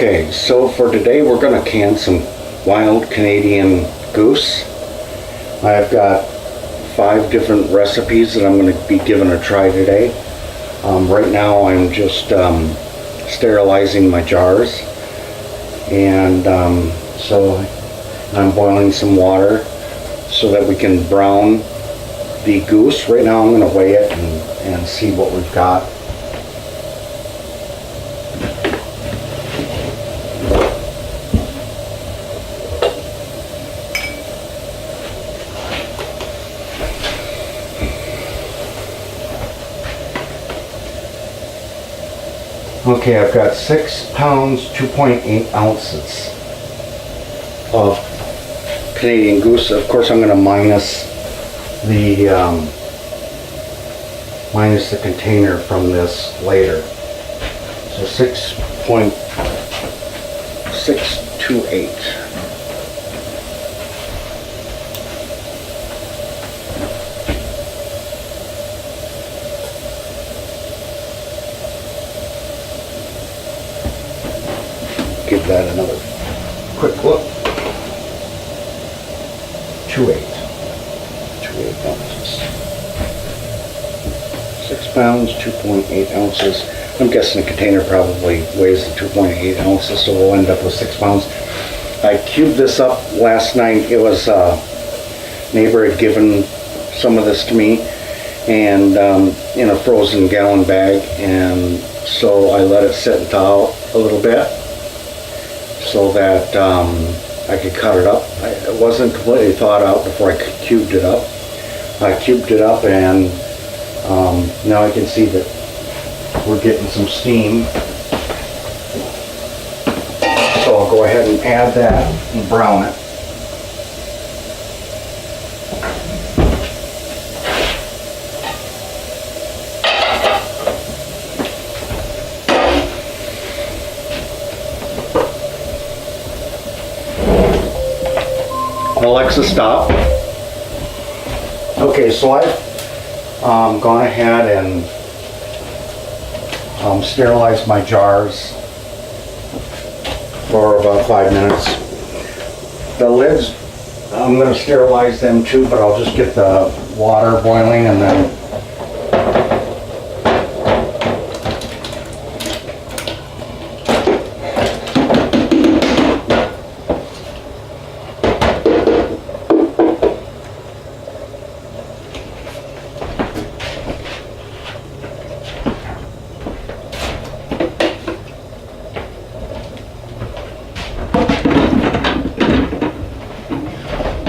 Okay, so for today we're going to can some wild Canadian goose. I've got 5 different recipes that I'm going to be giving a try today. Right now I'm just sterilizing my jars, and so I'm boiling some water so that we can brown the goose. Right now I'm going to weigh it and see what we've got. Okay, I've got 6 pounds, 2.8 ounces of Canadian goose. Of course, I'm going to minus the container from this later. So 6.628. Give that another quick look. 2.8 ounces. 6 pounds, 2.8 ounces. I'm guessing the container probably weighs the 2.8 ounces, so we'll end up with 6 pounds. I cubed this up last night. It was a neighbor had given some of this to me, and in a frozen gallon bag, and so I let it sit and thaw out a little bit, so that I could cut it up. It wasn't completely thawed out before I cubed it up. I cubed it up, and now I can see that we're getting some steam. So I'll go ahead and add that and brown it. Alexa, stop. Okay, so I've gone ahead and sterilized my jars for about 5 minutes. The lids, I'm going to sterilize them too, but I'll just get the water boiling and then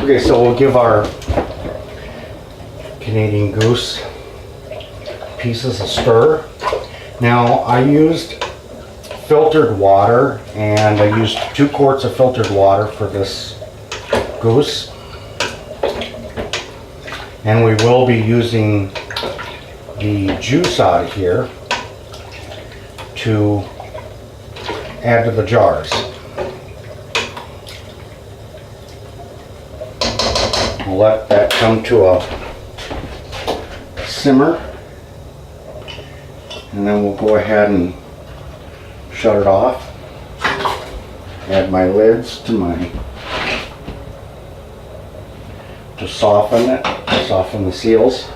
okay, so we'll give our Canadian goose pieces a stir. Now I used filtered water, and I used 2 quarts of filtered water for this goose. And we will be using the juice out of here to add to the jars. We'll let that come to a simmer, and then we'll go ahead and shut it off. Add my lids to soften it, soften the seals.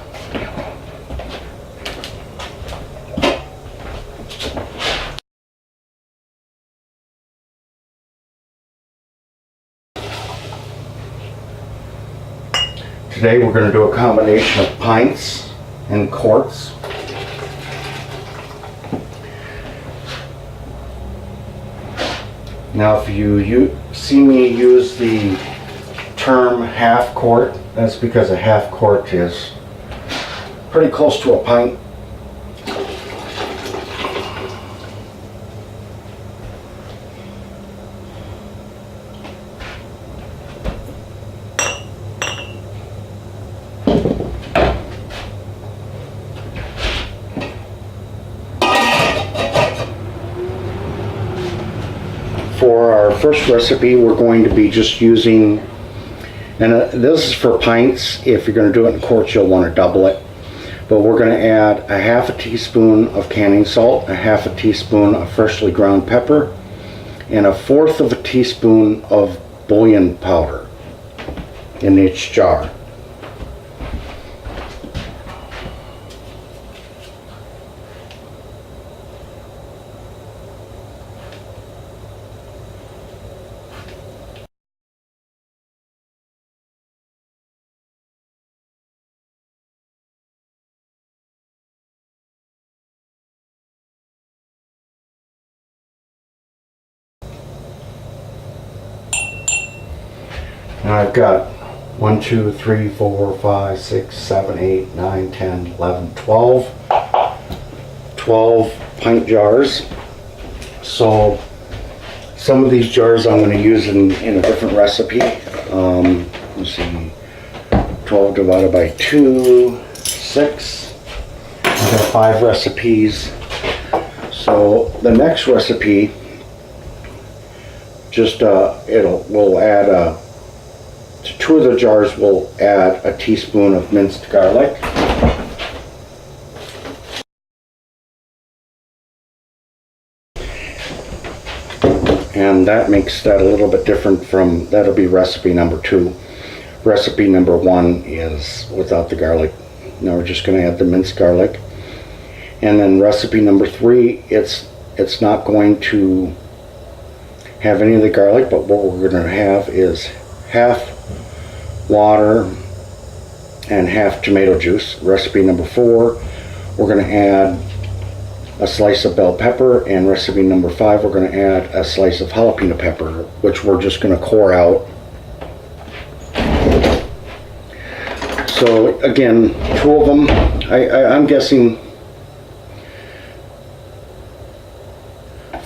Today we're going to do a combination of pints and quarts. Now if you see me use the term half quart, that's because a half quart is pretty close to a pint. For our first recipe, we're going to be just using, and this is for pints. If you're going to do it in quarts, you'll want to double it. But we're going to add a half a teaspoon of canning salt, a half a teaspoon of freshly ground pepper, and 1/4 of a teaspoon of bouillon powder in each jar. Now I've got 1, 2, 3, 4, 5, 6, 7, 8, 9, 10, 11, 12. 12 pint jars. So some of these jars I'm going to use in a different recipe. Let's see, 12 divided by 2, 6. I've got 5 recipes. So the next recipe, just we'll add to 2 of the jars, we'll add a teaspoon of minced garlic. And that makes that a little bit different from, that'll be recipe number 2. Recipe number 1 is without the garlic. Now we're just going to add the minced garlic. And then recipe number 3, it's not going to have any of the garlic, but what we're going to have is half water and half tomato juice. Recipe number 4, we're going to add a slice of bell pepper, and recipe number 5, we're going to add a slice of jalapeno pepper, which we're just going to core out. So again, 2 of them, I'm guessing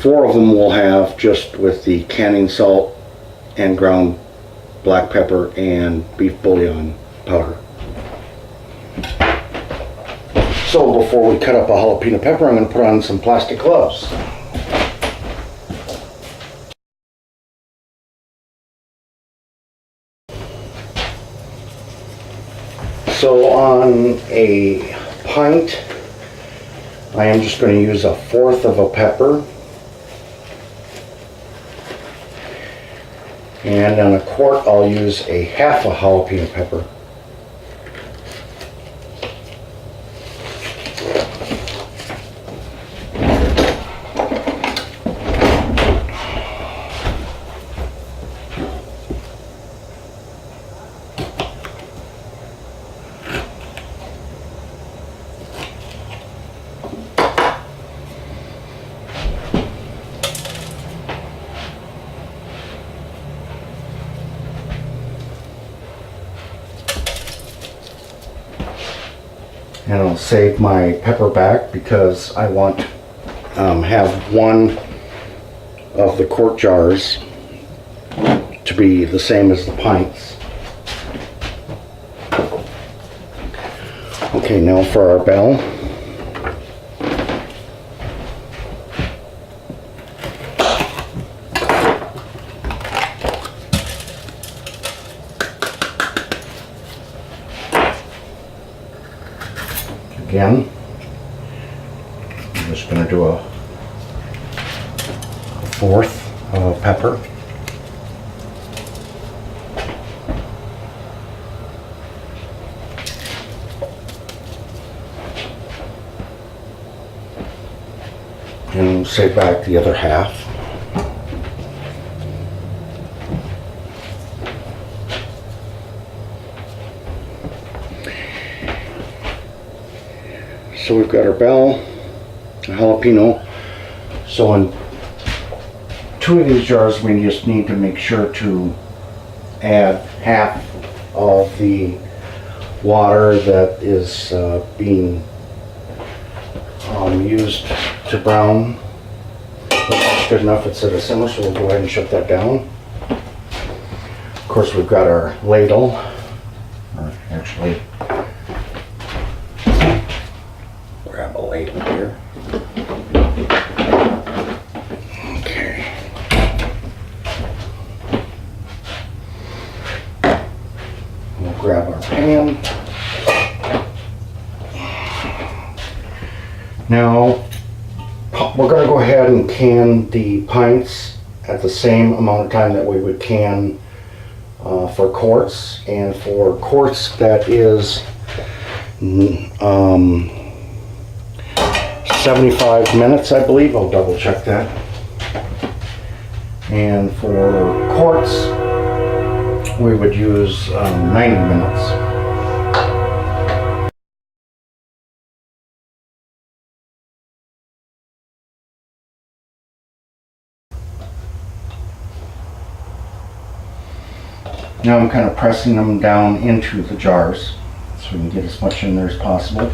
4 of them will have just with the canning salt and ground black pepper and beef bouillon powder. So before we cut up a jalapeno pepper, I'm going to put on some plastic gloves. So on a pint, I am just going to use 1/4 of a pepper. And on a quart, I'll use a half a jalapeno pepper. And I'll save my pepper back because I want have 1 of the quart jars to be the same as the pints. Okay, now for our bell. Again, I'm just going to do a 1/4 of a pepper. And save back the other half. So we've got our bell, a jalapeno. So in 2 of these jars, we just need to make sure to add half of the water that is being used to brown. That's good enough. It's at a simmer, so we'll go ahead and shut that down. Of course, we've got our ladle, or actually, grab a ladle here. Okay. We'll grab our pan. Now, we're going to go ahead and can the pints at the same amount of time that we would can for quarts. And for quarts, that is 75 minutes, I believe. I'll double check that. And for quarts, we would use 90 minutes. Now I'm kind of pressing them down into the jars so we can get as much in there as possible.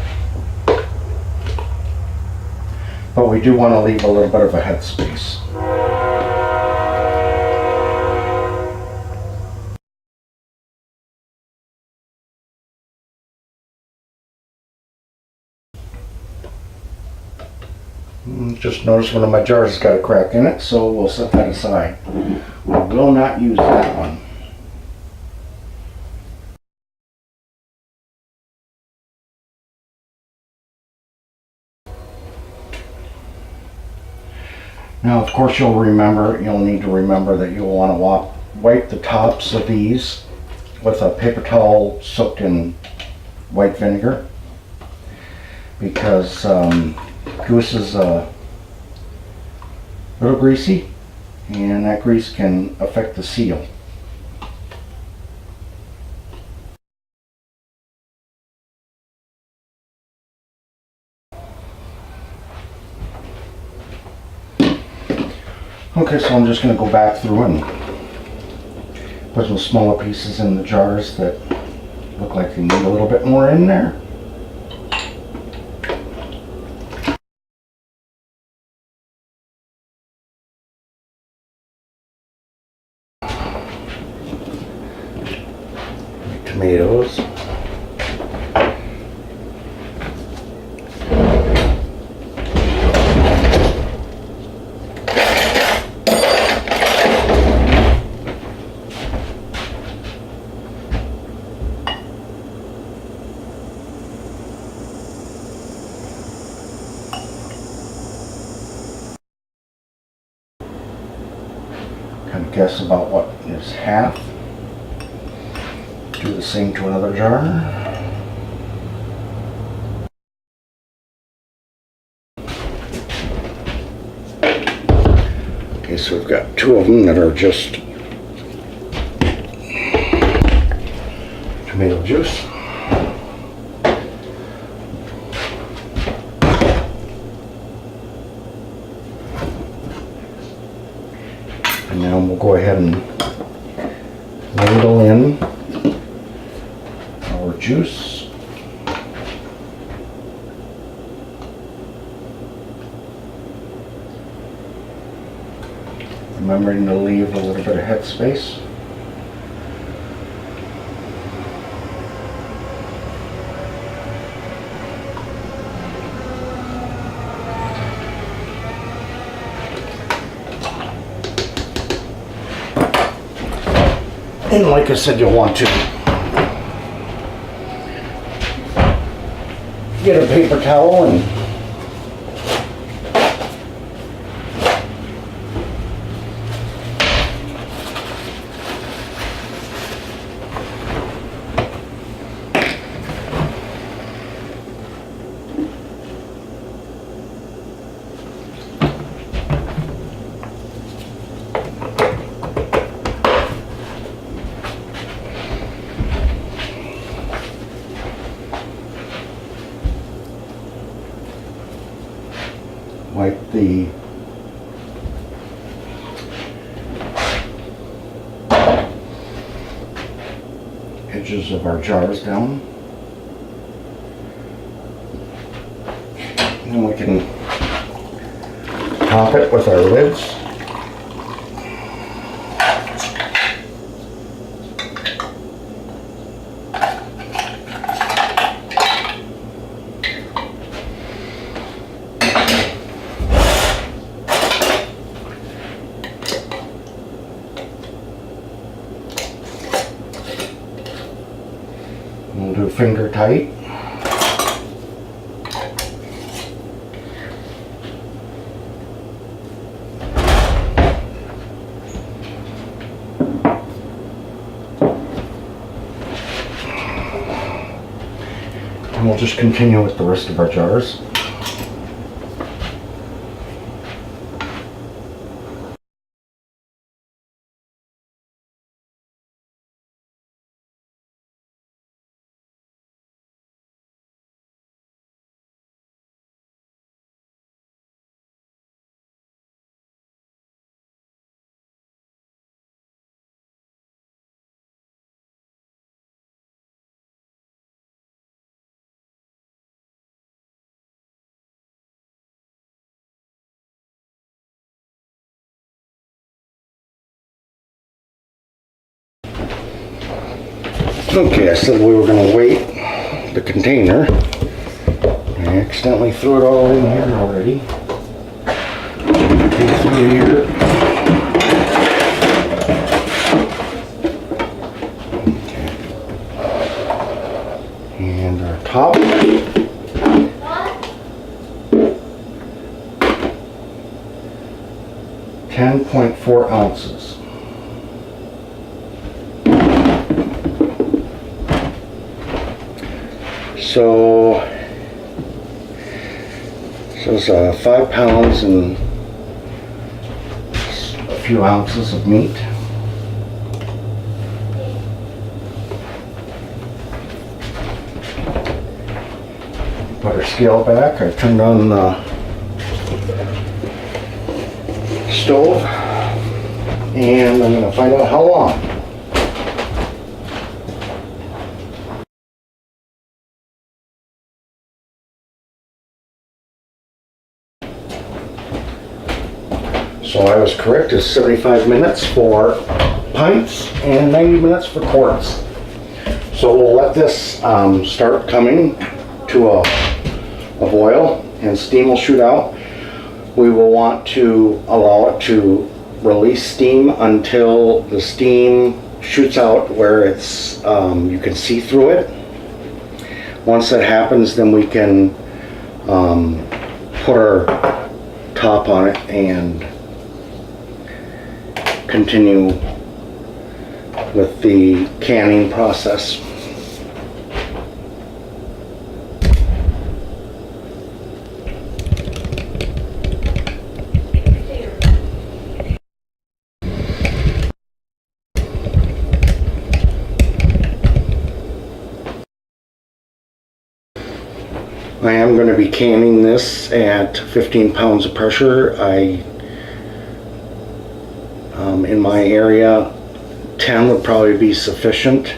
But we do want to leave a little bit of a head space. Just noticed one of my jars has got a crack in it, so we'll set that aside. We will not use that one. Now, of course, you'll need to remember that you'll want to wipe the tops of these with a paper towel soaked in white vinegar, because Goose is a little greasy, and that grease can affect the seal. Okay, so I'm just going to go back through and put some smaller pieces in the jars that look like they need a little bit more in there. Tomatoes. Kind of guess about what is half. Do the same to another jar. Okay, so we've got two of them that are just tomato juice. And now we'll go ahead and ladle in our juice. Remembering to leave a little bit of head space. And like I said, you'll want to get a paper towel and wipe the edges of our jars down. And then we can top it with our lids. We'll do finger tight. And we'll just continue with the rest of our jars. Okay, I said we were going to weight the container. I accidentally threw it all in here already. Okay, through here. Okay. And our top. 10.4 ounces. So it's 5 pounds and a few ounces of meat. Put our scale back. I turned on the stove and I'm going to find out how long. So I was correct, it's 75 minutes for pints and 90 minutes for quarts. So we'll let this start coming to a boil and steam will shoot out. We will want to allow it to release steam until the steam shoots out where it's you can see through it. Once that happens, then we can put our top on it and continue with the canning process. I am going to be canning this at 15 pounds of pressure. In my area, 10 would probably be sufficient,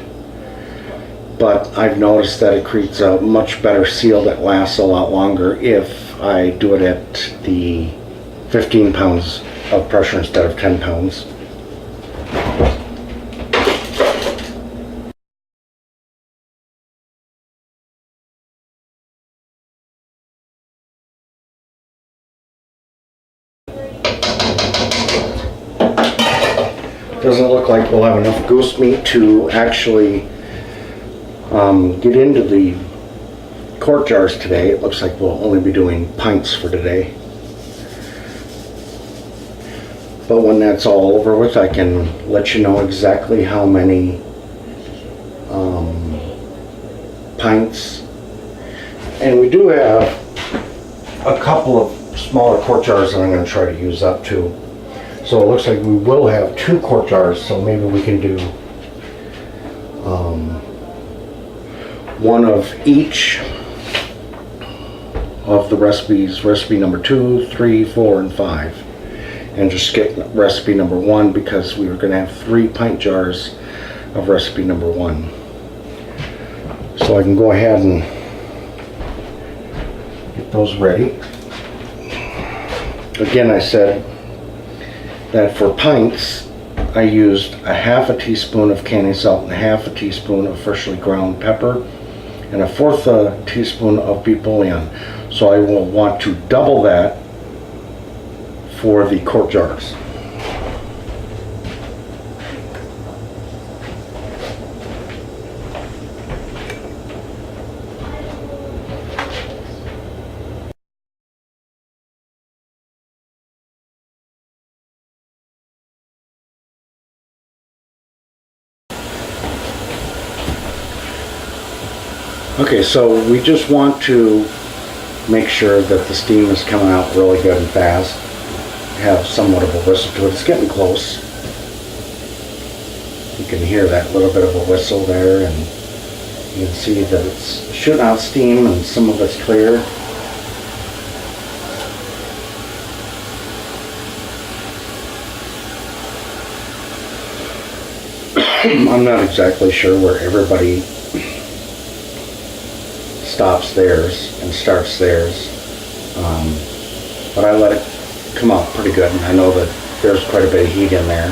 but I've noticed that it creates a much better seal that lasts a lot longer if I do it at the 15 pounds of pressure instead of 10 pounds. Doesn't look like we'll have enough goose meat to actually get into the quart jars today. It looks like we'll only be doing pints for today. But when that's all over with, I can let you know exactly how many pints. And we do have a couple of smaller quart jars that I'm going to try to use up too. So it looks like we will have 2 quart jars, so maybe we can do one of each of the recipes, recipe number 2, 3, 4, and 5, and just skip recipe number 1 because we were going to have 3 pint jars of recipe number 1. So I can go ahead and get those ready. Again, I said that for pints, I used a half a teaspoon of canning salt and a half a teaspoon of freshly ground pepper and a fourth a teaspoon of beef bouillon. So I will want to double that for the quart jars. Okay, so we just want to make sure that the steam is coming out really good and fast. Have somewhat of a whistle to it. It's getting close. You can hear that little bit of a whistle there, and you can see that it's shooting out steam and some of it's clear. I'm not exactly sure where everybody stops theirs and starts theirs, but I let it come out pretty good, and I know that there's quite a bit of heat in there.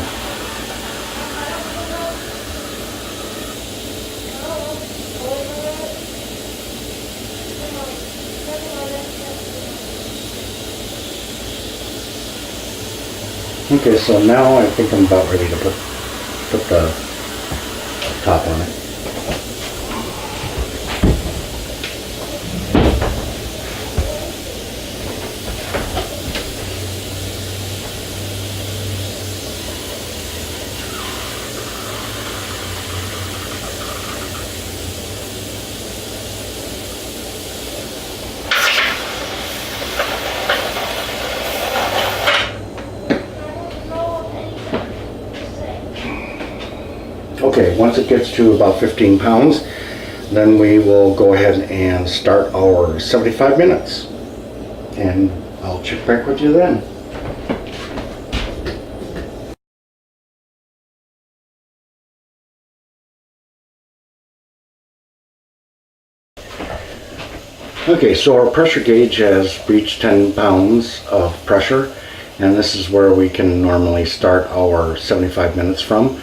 Okay, so now I think I'm about ready to put the top on it. Okay, once it gets to about 15 pounds, then we will go ahead and start our 75 minutes. And I'll check back with you then. Okay, so our pressure gauge has reached 10 pounds of pressure, and this is where we can normally start our 75 minutes from.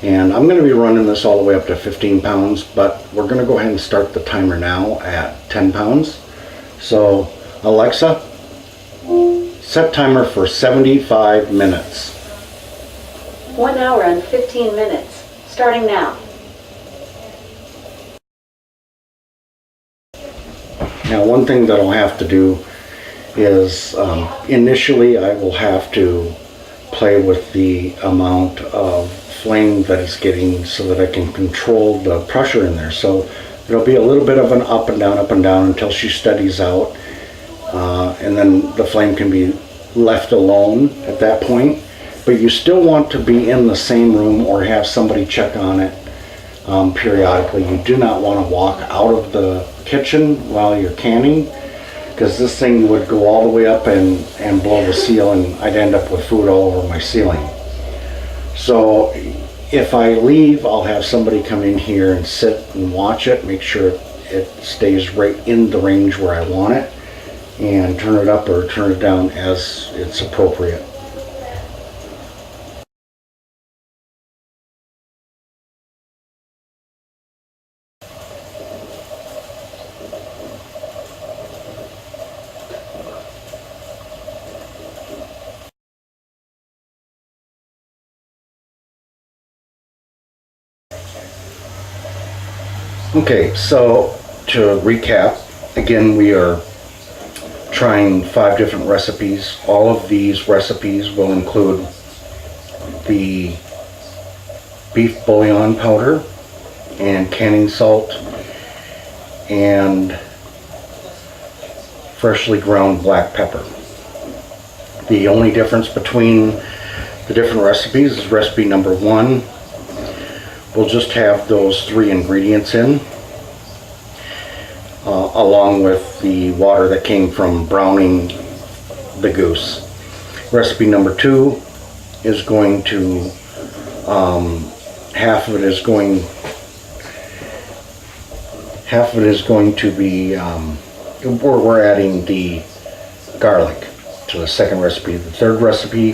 And I'm going to be running this all the way up to 15 pounds, but we're going to go ahead and start the timer now at 10 pounds. So, Alexa, set timer for 75 minutes. 1 hour and 15 minutes, starting now. Now, one thing that I'll have to do is, initially I will have to play with the amount of flame that it's getting so that I can control the pressure in there. So it'll be a little bit of an up and down until she steadies out, and then the flame can be left alone at that point. But you still want to be in the same room or have somebody check on it periodically. You do not want to walk out of the kitchen while you're canning, because this thing would go all the way up and blow the seal, and I'd end up with food all over my ceiling. So if I leave, I'll have somebody come in here and sit and watch it, make sure it stays right in the range where I want it, and turn it up or turn it down as it's appropriate. Okay, so to recap, again, we are trying 5 different recipes. All of these recipes will include the beef bouillon powder and canning salt and freshly ground black pepper. The only difference between the different recipes is recipe number 1 we'll just have those 3 ingredients in, along with the water that came from browning the goose. Recipe number 2 is going to, half of it is going to be, we're adding the garlic to the second recipe. The third recipe,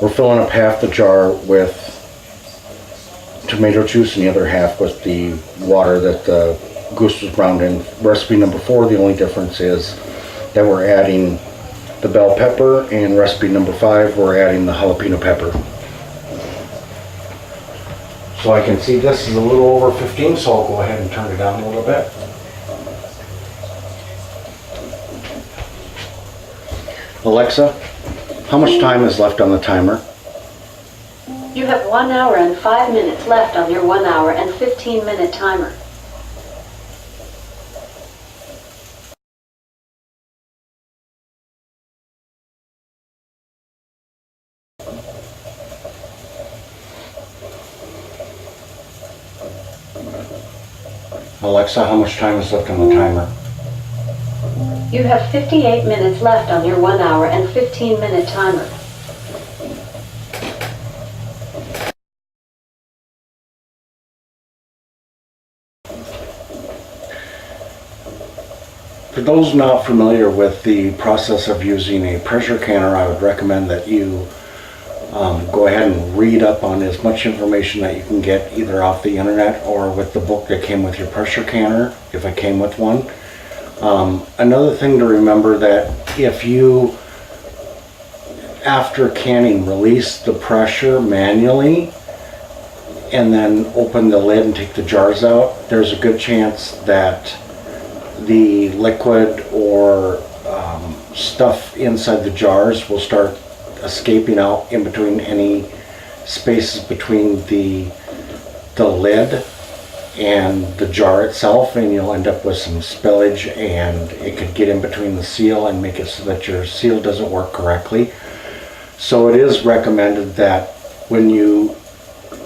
we're filling up half the jar with tomato juice and the other half with the water that the goose was browned in. Recipe number 4, the only difference is that we're adding the bell pepper, and recipe number 5, we're adding the jalapeno pepper. So I can see this is a little over 15, so I'll go ahead and turn it down a little bit. Alexa, how much time is left on the timer? You have 1 hour and 5 minutes left on your 1 hour and 15 minute timer. Alexa, how much time is left on the timer? You have 58 minutes left on your 1 hour and 15-minute timer. For those not familiar with the process of using a pressure canner, I would recommend that you go ahead and read up on as much information that you can get either off the internet or with the book that came with your pressure canner, if it came with one. Another thing to remember, that if you, after canning, release the pressure manually and then open the lid and take the jars out, there's a good chance that the liquid or stuff inside the jars will start escaping out in between any spaces between the lid and the jar itself, and you'll end up with some spillage, and it could get in between the seal and make it so that your seal doesn't work correctly. So it is recommended that when you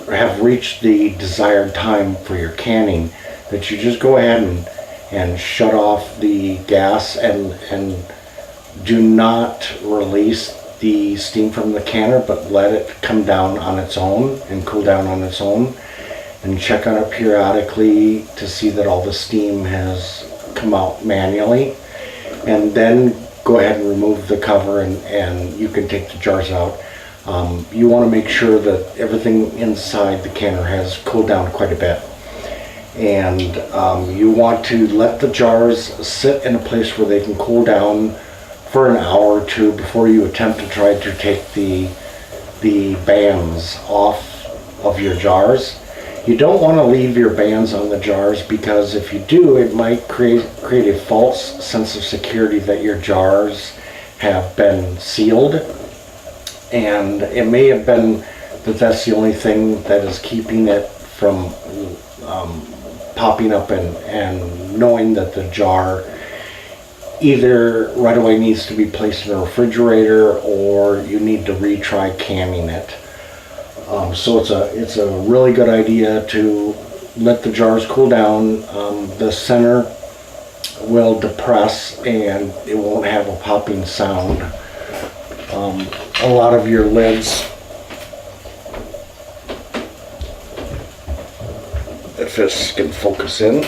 have reached the desired time for your canning, that you just go ahead and shut off the gas and do not release the steam from the canner, but let it come down on its own and cool down on its own, and check on it periodically to see that all the steam has come out manually, and then go ahead and remove the cover and you can take the jars out. You want to make sure that everything inside the canner has cooled down quite a bit. And you want to let the jars sit in a place where they can cool down for an hour or two before you attempt to try to take the bands off of your jars. You don't want to leave your bands on the jars, because if you do, it might create a false sense of security that your jars have been sealed, and it may have been that that's the only thing that is keeping it from popping up and knowing that the jar either right away needs to be placed in a refrigerator or you need to retry canning it. So it's a really good idea to let the jars cool down. The center will depress and it won't have a popping sound. A lot of your lids, if this can focus in,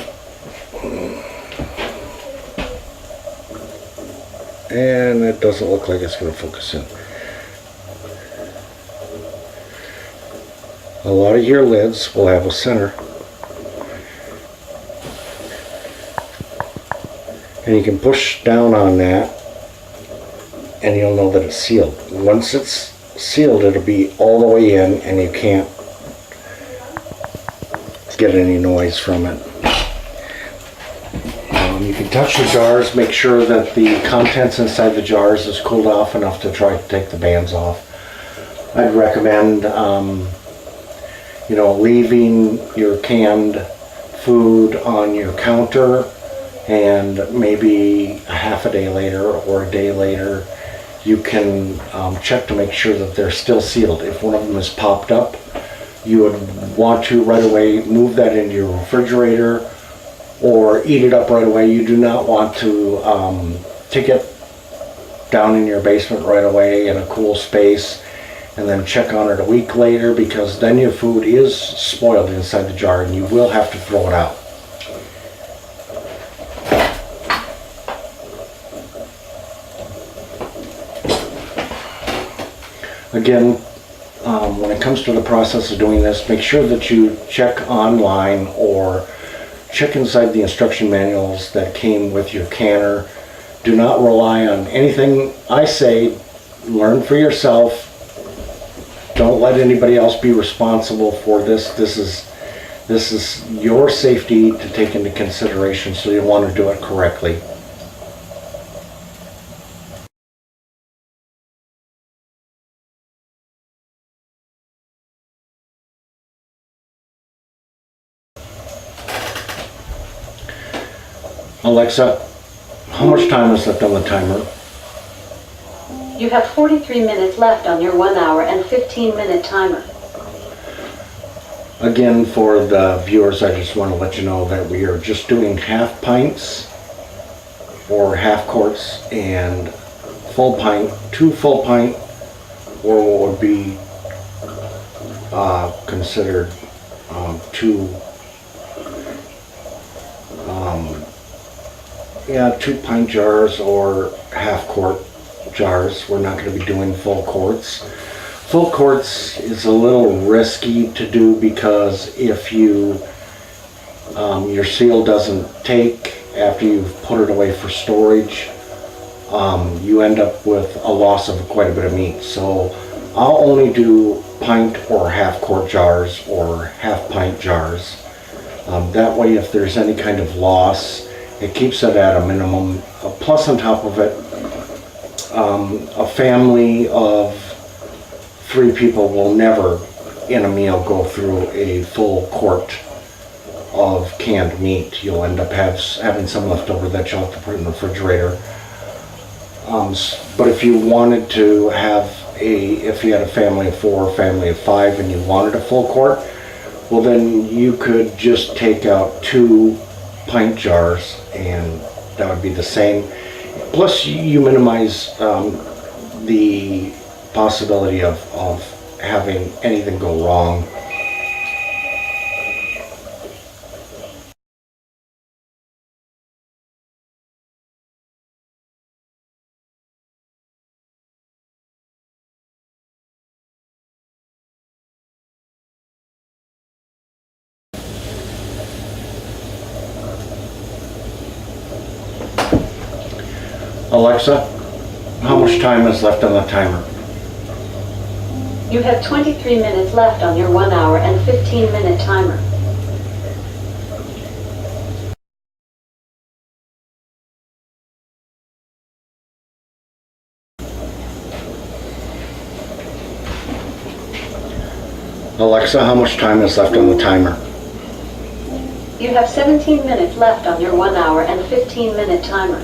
and it doesn't look like it's going to focus in. A lot of your lids will have a center, and you can push down on that and you'll know that it's sealed. Once it's sealed, it'll be all the way in and you can't get any noise from it. You can touch the jars, make sure that the contents inside the jars is cooled off enough to try to take the bands off. I'd recommend leaving your canned food on your counter, and maybe a half a day later or a day later you can check to make sure that they're still sealed. If one of them is popped up, you would want to right away move that into your refrigerator or eat it up right away. You do not want to take it down in your basement right away in a cool space and then check on it a week later, because then your food is spoiled inside the jar and you will have to throw it out. Again, when it comes to the process of doing this, make sure that you check online or check inside the instruction manuals that came with your canner. Do not rely on anything I say. Learn for yourself. Don't let anybody else be responsible for this. This is your safety to take into consideration, so you want to do it correctly. Alexa, how much time is left on the timer? You have 43 minutes left on your 1 hour and 15-minute timer. Again, for the viewers, I just want to let you know that we are just doing half pints or half quarts and full pint, 2 full pint, or what would be considered 2 2 pint jars or half quart jars. We're not going to be doing full quarts. Full quarts is a little risky to do because if you your seal doesn't take after you've put it away for storage, you end up with a loss of quite a bit of meat. So I'll only do pint or half quart jars or half pint jars. That way, if there's any kind of loss, it keeps it at a minimum. Plus, on top of it, a family of 3 people will never in a meal go through a full quart of canned meat. You'll end up having some left over that you'll have to put in the refrigerator. But if you wanted to have if you had a family of 4, family of 5, and you wanted a full quart, well then you could just take out 2 pint jars and that would be the same. Plus you minimize the possibility of having anything go wrong. Alexa, how much time is left on the timer? You have 23 minutes left on your 1 hour and 15-minute timer. Alexa, how much time is left on the timer? You have 17 minutes left on your 1 hour and 15-minute timer.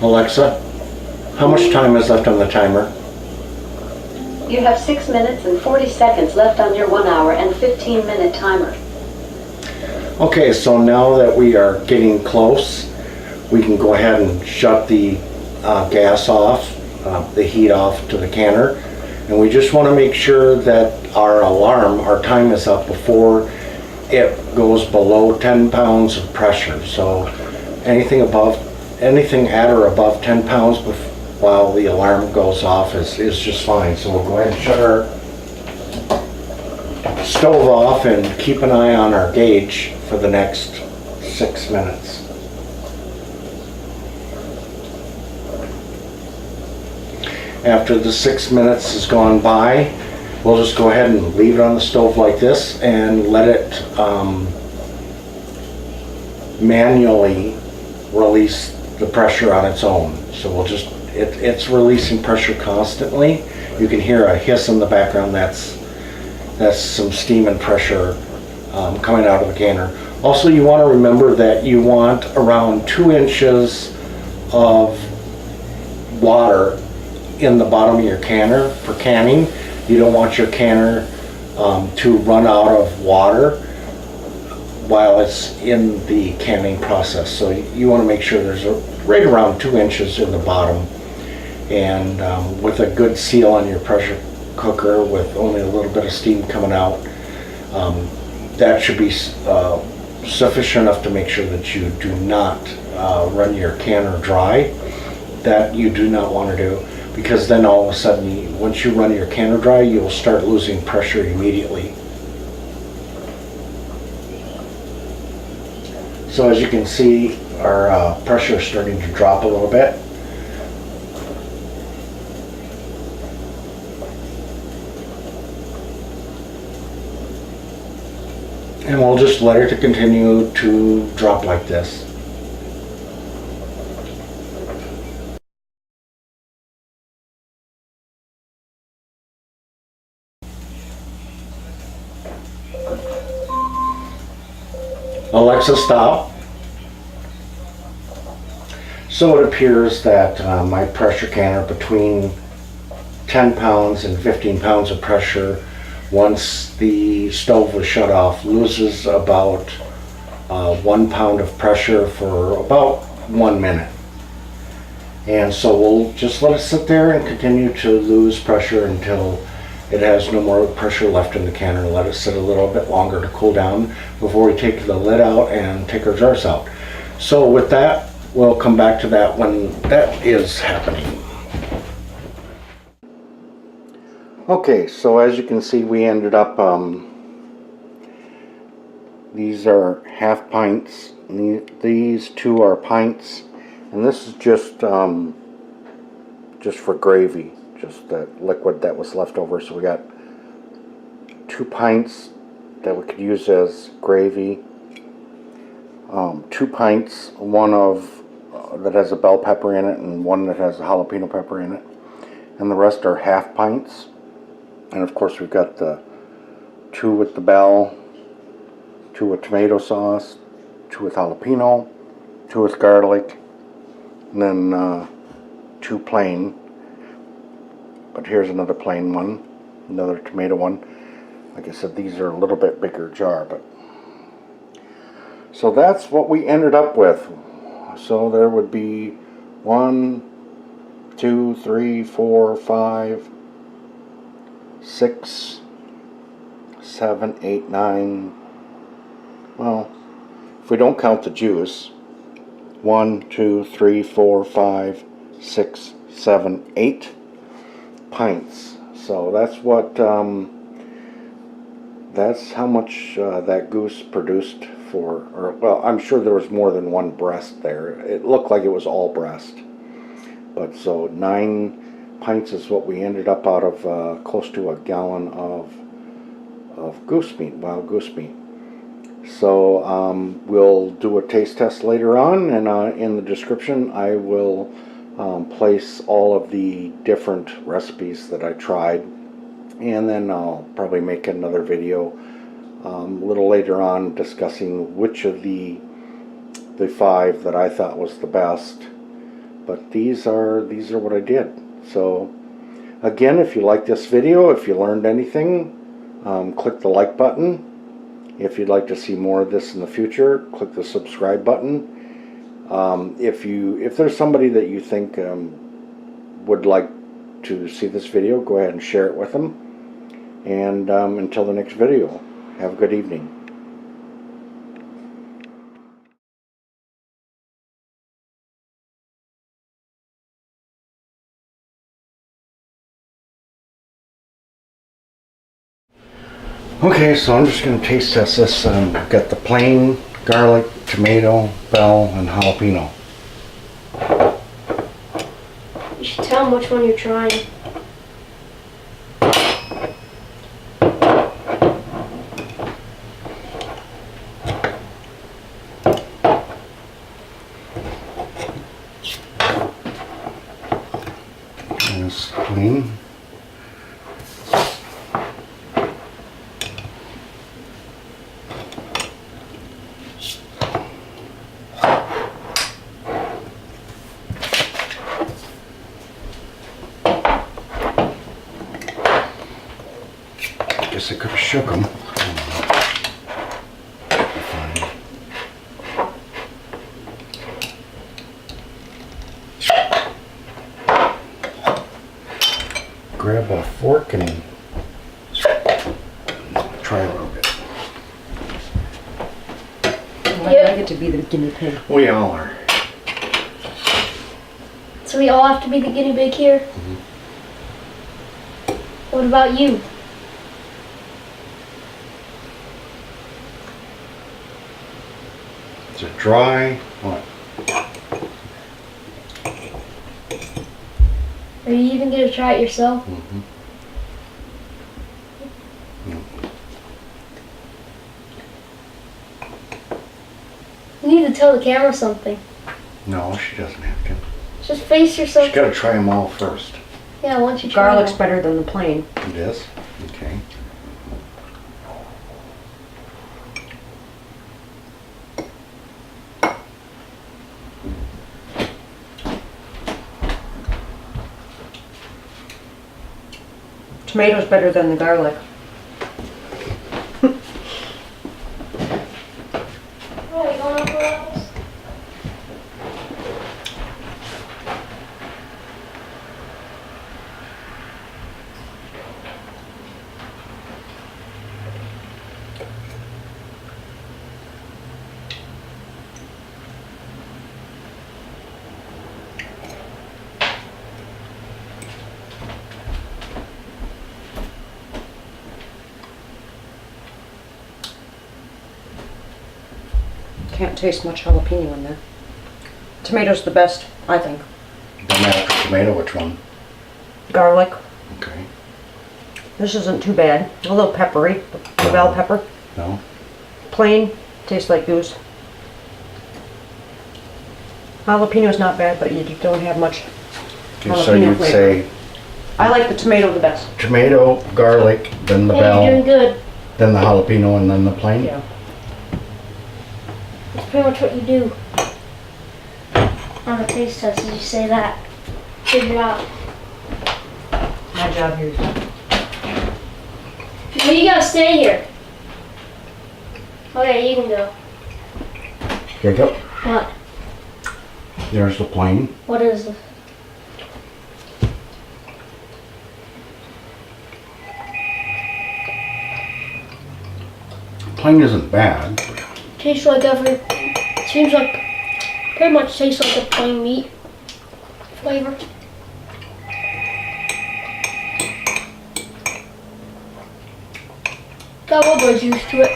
Alexa, how much time is left on the timer? You have 6 minutes and 40 seconds left on your 1 hour and 15-minute timer. Okay, so now that we are getting close, we can go ahead and shut the gas off, the heat off to the canner. And we just want to make sure that our alarm, our time is up before it goes below 10 pounds of pressure. So anything at or above 10 pounds while the alarm goes off is just fine. So we'll go ahead and shut our stove off and keep an eye on our gauge for the next 6 minutes. After the 6 minutes has gone by, we'll just go ahead and leave it on the stove like this and let it manually release the pressure on its own. So we'll just, it's releasing pressure constantly. You can hear a hiss in the background. That's some steam and pressure coming out of the canner. Also, you want to remember that you want around 2 inches of water in the bottom of your canner for canning. You don't want your canner to run out of water while it's in the canning process. So you want to make sure there's right around 2 inches in the bottom, and with a good seal on your pressure cooker with only a little bit of steam coming out, that should be sufficient enough to make sure that you do not run your canner dry. That you do not want to do, because then all of a sudden, once you run your canner dry, you'll start losing pressure immediately. So as you can see, our pressure is starting to drop a little bit. And we'll just let it continue to drop like this. Alexa, stop. So it appears that my pressure canner, between 10 pounds and 15 pounds of pressure, once the stove was shut off, loses about 1 pound of pressure for about 1 minute. And so we'll just let it sit there and continue to lose pressure until it has no more pressure left in the canner. Let it sit a little bit longer to cool down before we take the lid out and take our jars out. So with that, we'll come back to that when that is happening. Okay, so as you can see, we ended up, these are half pints, and these two are pints, and this is just for gravy, just that liquid that was left over. So we got 2 pints that we could use as gravy, 2 pints, one of that has a bell pepper in it and one that has a jalapeno pepper in it, and the rest are half pints. And of course we've got the 2 with the bell, 2 with tomato sauce, 2 with jalapeno, 2 with garlic, and then 2 plain. But here's another plain one, another tomato one. Like I said, these are a little bit bigger jar, but so that's what we ended up with. So there would be 1, 2, 3, 4, 5, 6, 7, 8, 9. Well, if we don't count the juice, 1, 2, 3, 4, 5, 6, 7, 8 pints. So that's what that's how much that goose produced for, or well, I'm sure there was more than one breast there. It looked like it was all breast. But so 9 pints is what we ended up out of close to a gallon of goose meat, wild goose meat. So we'll do a taste test later on, and in the description I will place all of the different recipes that I tried, and then I'll probably make another video a little later on discussing which of the 5 that I thought was the best. But these are what I did. So again, if you like this video, if you learned anything, click the like button. If you'd like to see more of this in the future, click the subscribe button. If there's somebody that you think would like to see this video, go ahead and share it with them. And until the next video, have a good evening. Okay, so I'm just going to taste test this. Got the plain, garlic, tomato, bell, and jalapeno. You should tell them which one you're trying. And it's clean. Guess I could have shook them. Grab a fork and try a little bit. I get to be the guinea pig. We all are. So we all have to be the guinea pig here? Mm-hmm. What about you? Is it dry? What? Are you even going to try it yourself? Mm-hmm. You need to tell the camera something. No, she doesn't have to. Just face yourself. She's got to try them all first. Yeah, once you try Garlic's them. better than the plain. It is? Okay. Tomato's better than the garlic. Oh, you going up for apples? Can't taste much jalapeno in there. Tomato's the best, I think. Don't matter for tomato, which one? Garlic. Okay. This isn't too bad. A little peppery. The bell pepper. No? Plain. Tastes like goose. Jalapeno's not bad, but you don't have much Okay, so jalapeno you'd flavor. say I like the tomato the best. tomato, garlic, then the Hey, you're doing bell, good. then the jalapeno, and then the plain? Yeah. That's pretty much what you do on a taste test. Is you say that. Good job. My job here is done. Well, you gotta stay here. Okay, you can go. Jacob, What? there's the plain. What is this? Plain isn't bad. Tastes like seems like, pretty much tastes like a plain meat flavor. Got a little bit of juice to it.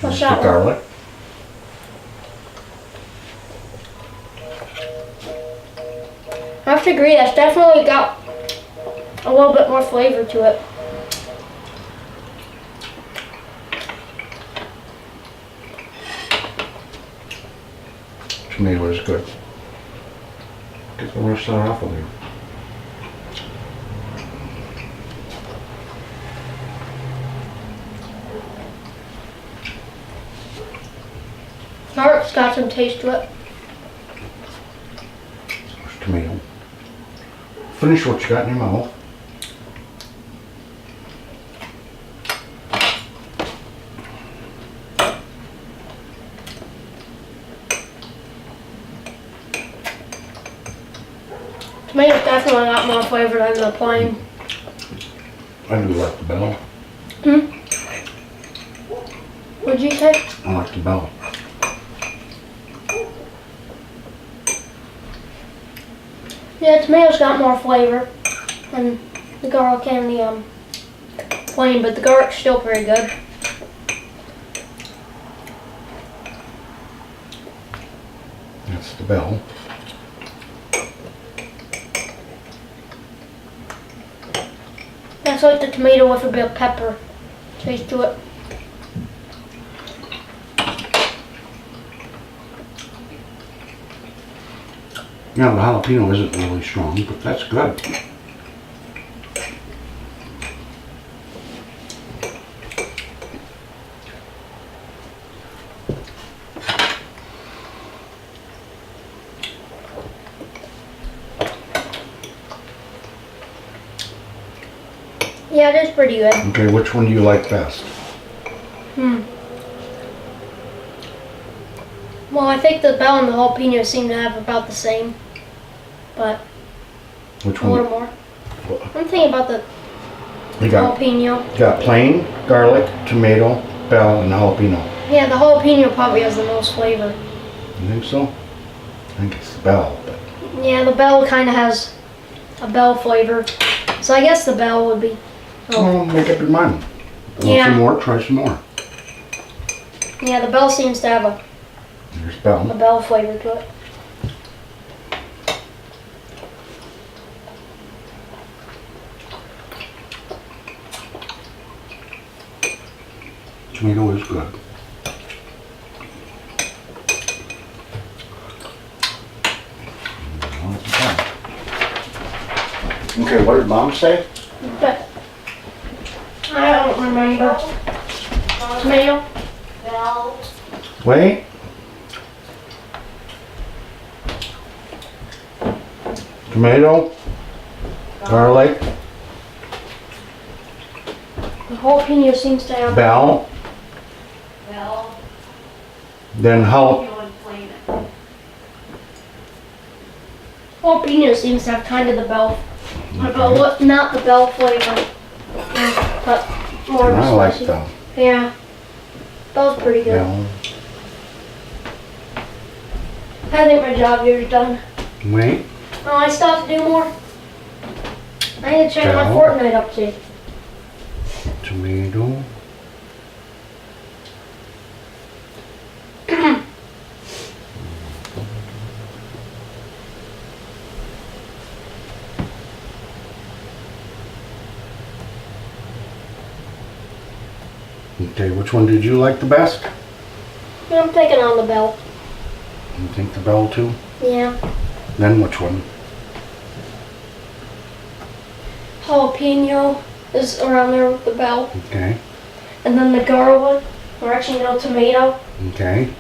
What's There's that the one? garlic. I have to agree, that's definitely got a little bit more flavor to it. Tomato is good. Get the rest of that off of there. Garlic's got some taste to it. There's tomato. Finish what you got in your mouth. Tomato's definitely a lot more flavor than the plain. I do like the bell. What'd you say? I like the bell. Yeah, tomato's got more flavor than the garlic and the plain, but the garlic's still pretty good. That's the bell. That's like the tomato with a bit of pepper taste to it. Yeah, the jalapeno isn't really strong, but that's good. Yeah, it is pretty good. Okay, which one do you like best? Well, I think the bell and the jalapeno seem to have about the same, but Which a little one? more. I'm thinking about the You got, jalapeno. you got plain, garlic, tomato, bell, and jalapeno. Yeah, the jalapeno probably has the most flavor. You think so? I think it's the bell, but Yeah, the bell kind of has a bell flavor, so I guess the bell would be. well, make up your mind. Want Yeah. some more? Try some more. Yeah, the bell seems to have There's a bell. bell flavor to it. Tomato is good. Okay, what did Mom say? But I don't remember. Tomato? Wait. tomato, garlic, The jalapeno seems to have. bell, Well, then how, and plain it. Jalapeno seems to have kind of the bell, but not the bell flavor, but more of a I like spicy. the Yeah, bell's pretty good. bell. I think my job here is done. Wait, Oh, I still have to do more. I need to check my Bell. Fortnite update. tomato. Okay, which one did you like the best? Yeah, I'm taking on the bell. You think the bell too? Yeah. Then which one? Jalapeno is around there with the bell. Okay, And then the garlic one, or actually no, tomato. okay,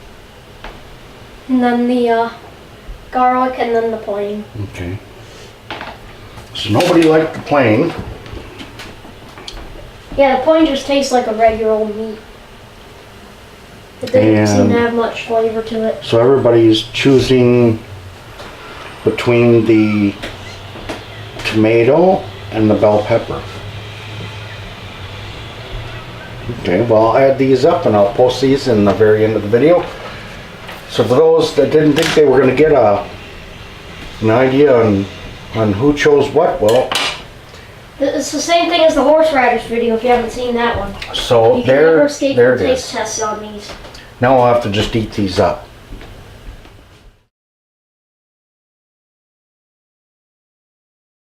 And then the garlic, and then the plain. okay. So nobody liked the plain. Yeah, the plain just tastes like a regular old meat. It didn't seem And- to have much flavor to it. So everybody's choosing between the tomato and the bell pepper. Okay, well, I'll add these up and I'll post these in the very end of the video. So for those that didn't think they were gonna get an idea on who chose what, well, It's the same thing as the horseradish video if you haven't seen that one. so You can never there escape it the taste is. tests on these. Now I'll have to just eat these up.